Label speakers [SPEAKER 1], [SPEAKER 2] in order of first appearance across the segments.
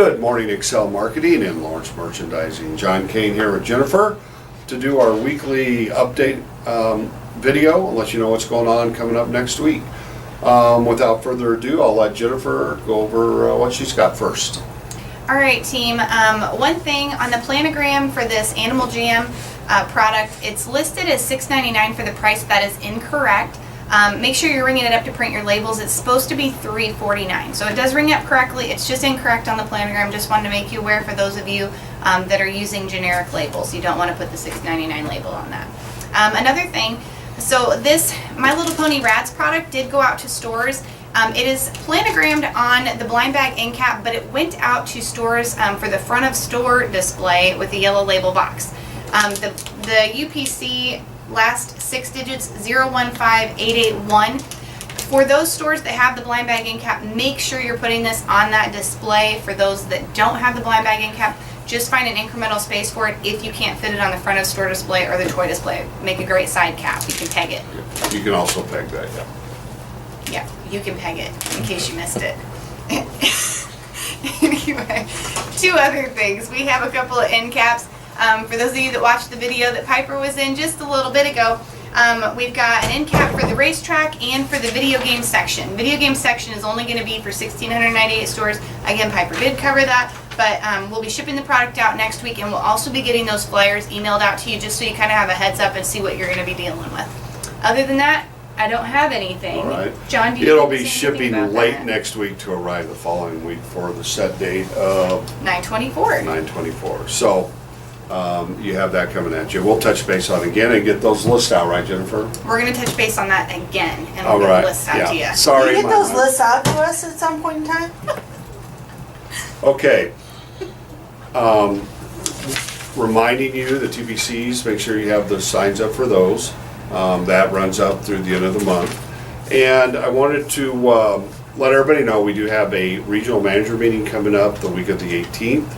[SPEAKER 1] Good morning, Excel Marketing and Lawrence Merchandising. John Kane here with Jennifer to do our weekly update video and let you know what's going on coming up next week. Without further ado, I'll let Jennifer go over what she's got first.
[SPEAKER 2] All right, team. One thing on the planogram for this Animal Jam product, it's listed as $6.99 for the price. That is incorrect. Make sure you're ringing it up to print your labels. It's supposed to be $3.49, so it does ring up correctly. It's just incorrect on the planogram. Just wanted to make you aware for those of you that are using generic labels. You don't want to put the $6.99 label on that. Another thing, so this My Little Pony Rads product did go out to stores. It is planogrammed on the blind bag end cap, but it went out to stores for the front of store display with the yellow label box. The UPC last 6 digits 015881. For those stores that have the blind bag end cap, make sure you're putting this on that display. For those that don't have the blind bag end cap, just find an incremental space for it if you can't fit it on the front of store display or the toy display. Make a great side cap. You can peg it.
[SPEAKER 1] You can also peg that, yeah.
[SPEAKER 2] Yeah, you can peg it in case you missed it. Anyway, two other things. We have a couple of end caps. For those of you that watched the video that Piper was in just a little bit ago, we've got an end cap for the racetrack and for the video game section. Video game section is only going to be for 1,698 stores. Again, Piper did cover that, but we'll be shipping the product out next week, and we'll also be getting those flyers emailed out to you just so you kind of have a heads up and see what you're going to be dealing with. Other than that, I don't have anything.
[SPEAKER 1] All right.
[SPEAKER 2] John, do you
[SPEAKER 1] It'll
[SPEAKER 2] have to
[SPEAKER 1] be
[SPEAKER 2] say anything
[SPEAKER 1] shipping
[SPEAKER 2] about
[SPEAKER 1] late
[SPEAKER 2] that?
[SPEAKER 1] next week to arrive the following week for the set date of
[SPEAKER 2] 9/24.
[SPEAKER 1] 9/24. So you have that coming at you. We'll touch base on it again and get those lists out, right, Jennifer?
[SPEAKER 2] We're going to touch base on that again, and
[SPEAKER 1] All
[SPEAKER 2] we'll get
[SPEAKER 1] right.
[SPEAKER 2] the lists out to you.
[SPEAKER 1] Yeah. Sorry.
[SPEAKER 3] Can you get
[SPEAKER 1] my
[SPEAKER 3] those
[SPEAKER 1] mind.
[SPEAKER 3] lists out to us at some point in time?
[SPEAKER 1] Okay. Reminding you, the TPCs, make sure you have the signs up for those. That runs up through the end of the month. And I wanted to let everybody know we do have a regional manager meeting coming up the week of the 18th.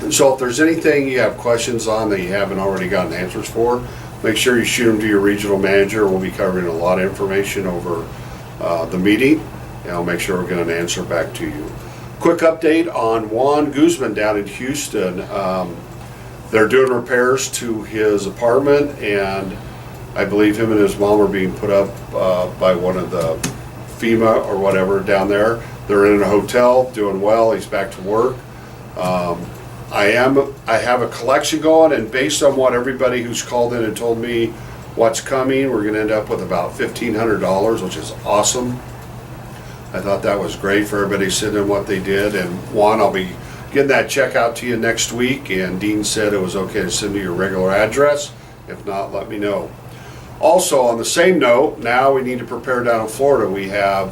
[SPEAKER 1] So if there's anything you have questions on that you haven't already gotten answers for, make sure you shoot them to your regional manager. We'll be covering a lot of information over the meeting, and I'll make sure we're getting an answer back to you. Quick update on Juan Guzman down in Houston. They're doing repairs to his apartment, and I believe him and his mom are being put up by one of the FEMA or whatever down there. They're in a hotel, doing well. He's back to work. I have a collection going, and based on what everybody who's called in and told me what's coming, we're gonna end up with about $1,500, which is awesome. I thought that was great for everybody sitting in what they did. And Juan, I'll be getting that check out to you next week, and Dean said it was okay to send to your regular address. If not, let me know. Also, on the same note, now we need to prepare down in Florida. We have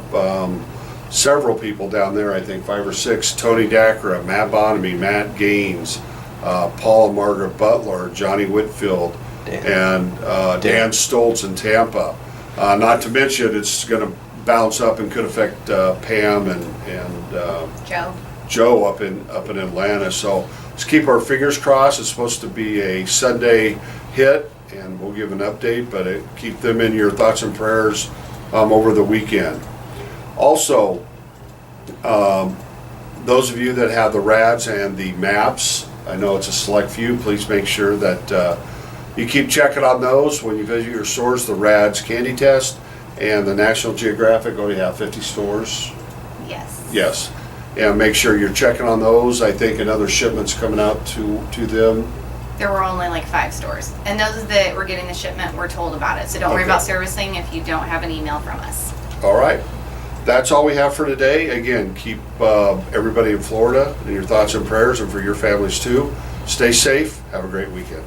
[SPEAKER 1] several people down there, I think 5 or 6, Tony Dacra, Matt Bonamy, Matt Gaines, Paul and Margaret Butler, Johnny Whitfield, and Dan Stoltz in Tampa. Not to mention, it's going to bounce up and could affect Pam and Joe up in Atlanta. So let's keep our fingers crossed. It's supposed to be a Sunday hit, and we'll give an update, but keep them in your thoughts and prayers over the weekend. Also, those of you that have the RADs and the maps, I know it's a select few, please make sure that you keep checking on those when you visit your stores. The RADs Candy Test and the National Geographic already have 50 stores.
[SPEAKER 2] Yes.
[SPEAKER 1] Yes. And make sure you're checking on those. I think another shipment's coming out to them.
[SPEAKER 2] There were only like 5 stores, and those that were getting the shipment were told about it. So don't worry
[SPEAKER 1] Okay.
[SPEAKER 2] about servicing if you don't have an email from us.
[SPEAKER 1] All right. That's all we have for today. Again, keep everybody in Florida in your thoughts and prayers, and for your families too. Stay safe. Have a great weekend.